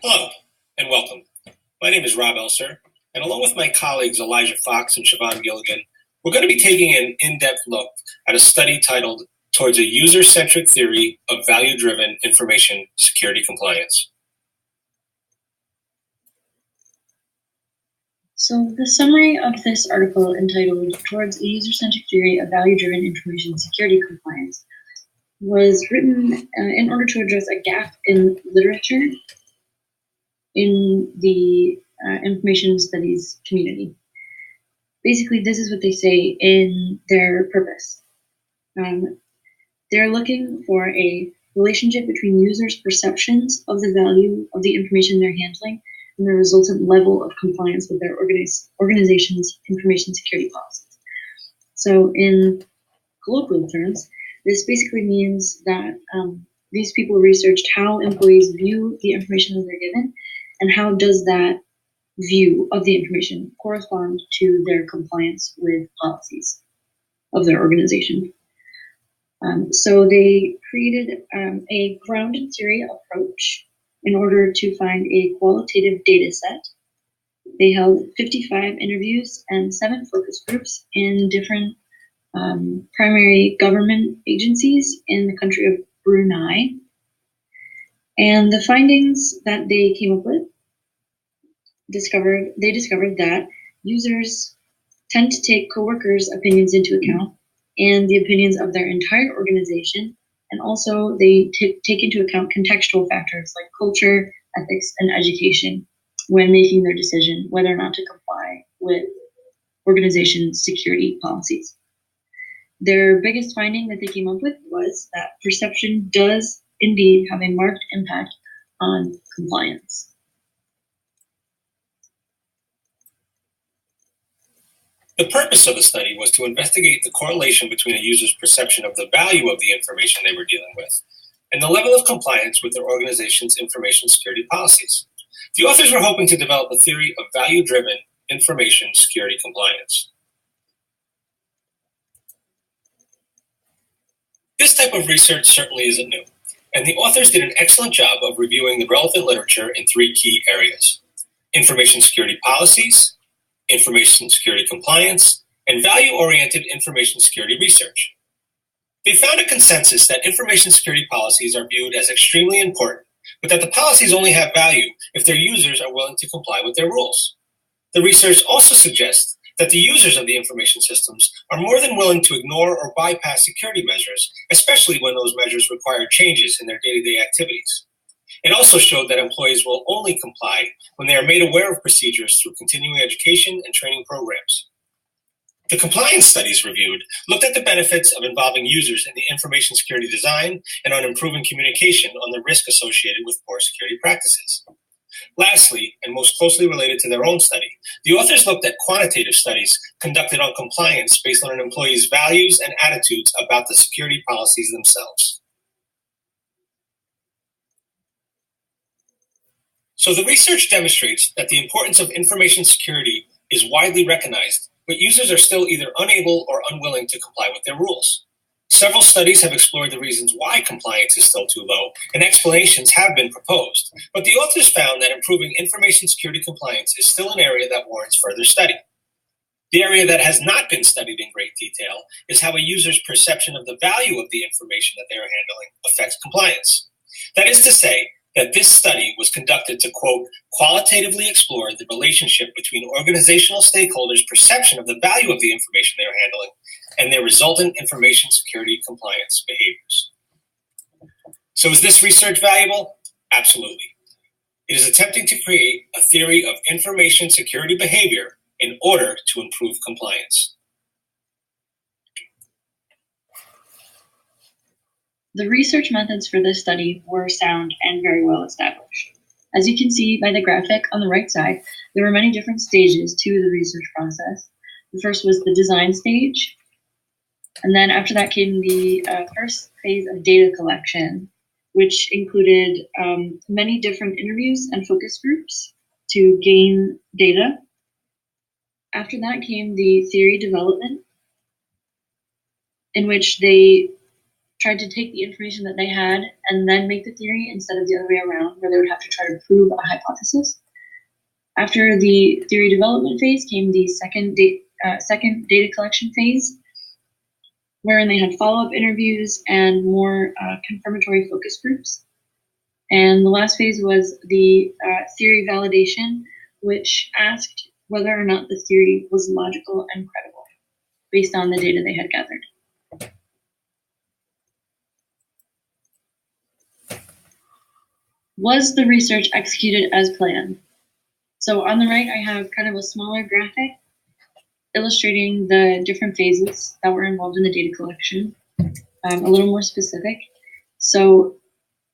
Hello, and welcome. My name is Rob Elser, and along with my colleagues Elijah Fox and Siobhan Gilligan, we're going to be taking an in-depth look at a study titled Towards a User-Centric Theory of Value-Driven Information Security Compliance. So the summary of this article entitled Towards a User-Centric Theory of Value-Driven Information Security Compliance was written in order to address a gap in literature in the information studies community. Basically, this is what they say in their purpose. They're looking for a relationship between users' perceptions of the value of the information they're handling and the resultant level of compliance with their organization's information security policies. So in colloquial terms, this basically means that these people researched how employees view the information that they're given and how does that view of the information correspond to their compliance with policies of their organization. So they created a grounded theory approach in order to find a qualitative data set. They held 55 interviews and 7 focus groups in different primary government agencies in the country of Brunei. And the findings that they came up with discovered that users tend to take coworkers' opinions into account and the opinions of their entire organization, and also they take into account contextual factors like culture, ethics, and education when making their decision whether or not to comply with organization security policies. Their biggest finding that they came up with was that perception does indeed have a marked impact on compliance. The purpose of the study was to investigate the correlation between a user's perception of the value of the information they were dealing with and the level of compliance with their organization's information security policies. The authors were hoping to develop a theory of value-driven information security compliance. This type of research certainly isn't new, and the authors did an excellent job of reviewing the relevant literature in 3 key areas: information security policies, information security compliance, and value-oriented information security research. They found a consensus that information security policies are viewed as extremely important, but that the policies only have value if their users are willing to comply with their rules. The research also suggests that the users of the information systems are more than willing to ignore or bypass security measures, especially when those measures require changes in their day-to-day activities. It also showed that employees will only comply when they are made aware of procedures through continuing education and training programs. The compliance studies reviewed looked at the benefits of involving users in the information security design and on improving communication on the risk associated with poor security practices. Lastly, and most closely related to their own study, the authors looked at quantitative studies conducted on compliance based on an employee's values and attitudes about the security policies themselves. So the research demonstrates that the importance of information security is widely recognized, but users are still either unable or unwilling to comply with their rules. Several studies have explored the reasons why compliance is still too low, and explanations have been proposed, but the authors found that improving information security compliance is still an area that warrants further study. The area that has not been studied in great detail is how a user's perception of the value of the information that they are handling affects compliance. That is to say, that this study was conducted to, quote, qualitatively explore the relationship between organizational stakeholders' perception of the value of the information they are handling and their resultant information security compliance behaviors. So is this research valuable? Absolutely. It is attempting to create a theory of information security behavior in order to improve compliance. The research methods for this study were sound and very well established. As you can see by the graphic on the right side, there were many different stages to the research process. The first was the design stage, and then after that came the first phase of data collection, which included many different interviews and focus groups to gain data. After that came the theory development, in which they tried to take the information that they had and then make the theory instead of the other way around, where they would have to try to prove a hypothesis. After the theory development phase came the second data collection phase, wherein they had follow-up interviews and more confirmatory focus groups. And the last phase was the theory validation, which asked whether or not the theory was logical and credible based on the data they had gathered. Was the research executed as planned? So on the right, I have kind of a smaller graphic illustrating the different phases that were involved in the data collection, a little more specific. So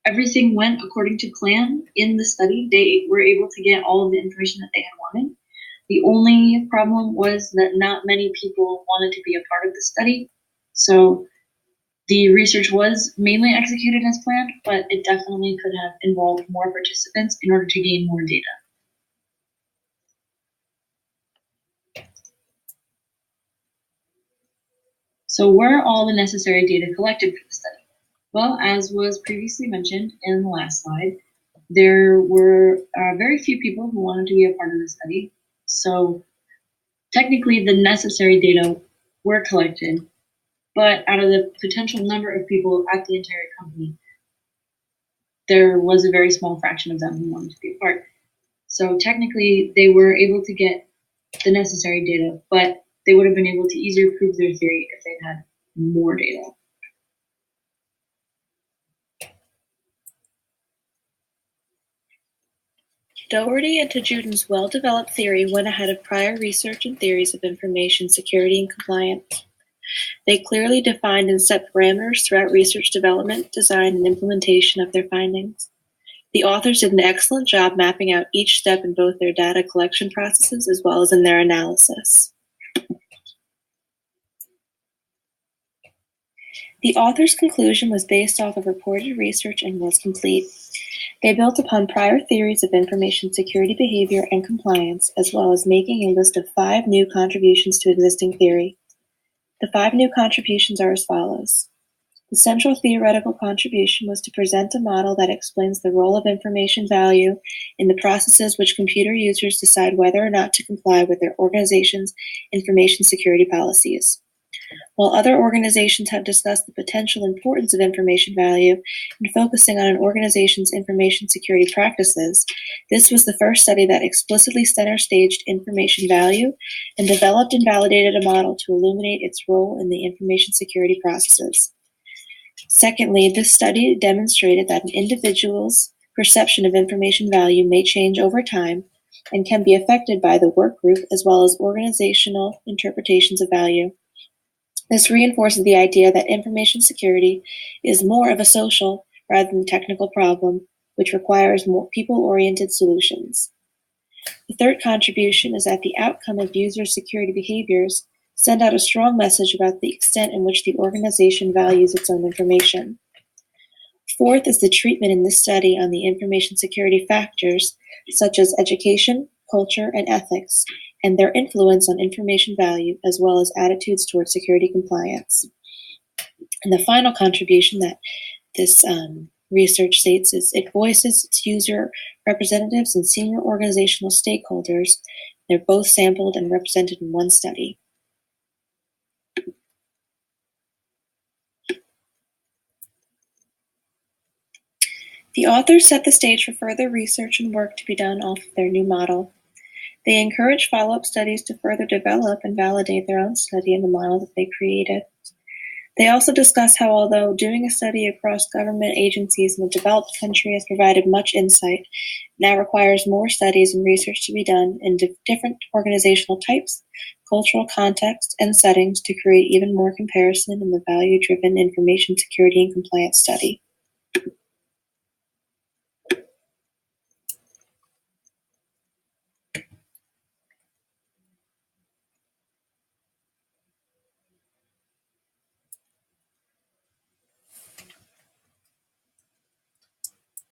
everything went according to plan in the study. They were able to get all of the information that they had wanted. The only problem was that not many people wanted to be a part of the study. So the research was mainly executed as planned, but it definitely could have involved more participants in order to gain more data. So were all the necessary data collected for the study? Well, as was previously mentioned in the last slide, there were very few people who wanted to be a part of the study. So technically the necessary data were collected, but out of the potential number of people at the entire company, there was a very small fraction of them who wanted to be a part. So technically they were able to get the necessary data, but they would have been able to easier prove their theory if they'd had more data. Doherty and Tajutin's well-developed theory went ahead of prior research and theories of information security and compliance. They clearly defined and set parameters throughout research development, design, and implementation of their findings. The authors did an excellent job mapping out each step in both their data collection processes as well as in their analysis. The author's conclusion was based off of reported research and was complete. They built upon prior theories of information security behavior and compliance, as well as making a list of 5 new contributions to existing theory. The 5 new contributions are as follows. The central theoretical contribution was to present a model that explains the role of information value in the processes which computer users decide whether or not to comply with their organization's information security policies. While other organizations have discussed the potential importance of information value in focusing on an organization's information security practices, this was the first study that explicitly center-staged information value and developed and validated a model to illuminate its role in the information security processes. Secondly, this study demonstrated that an individual's perception of information value may change over time and can be affected by the work group as well as organizational interpretations of value. This reinforces the idea that information security is more of a social rather than technical problem, which requires more people-oriented solutions. The third contribution is that the outcome of user security behaviors send out a strong message about the extent in which the organization values its own information. Fourth is the treatment in this study on the information security factors such as education, culture, and ethics, and their influence on information value, as well as attitudes towards security compliance. And the final contribution that this research states is it voices its user representatives and senior organizational stakeholders. They're both sampled and represented in one study. The authors set the stage for further research and work to be done off of their new model. They encourage follow-up studies to further develop and validate their own study in the model that they created. They also discuss how although doing a study across government agencies in a developed country has provided much insight, it now requires more studies and research to be done in different organizational types, cultural contexts, and settings to create even more comparison in the value-driven information security and compliance study.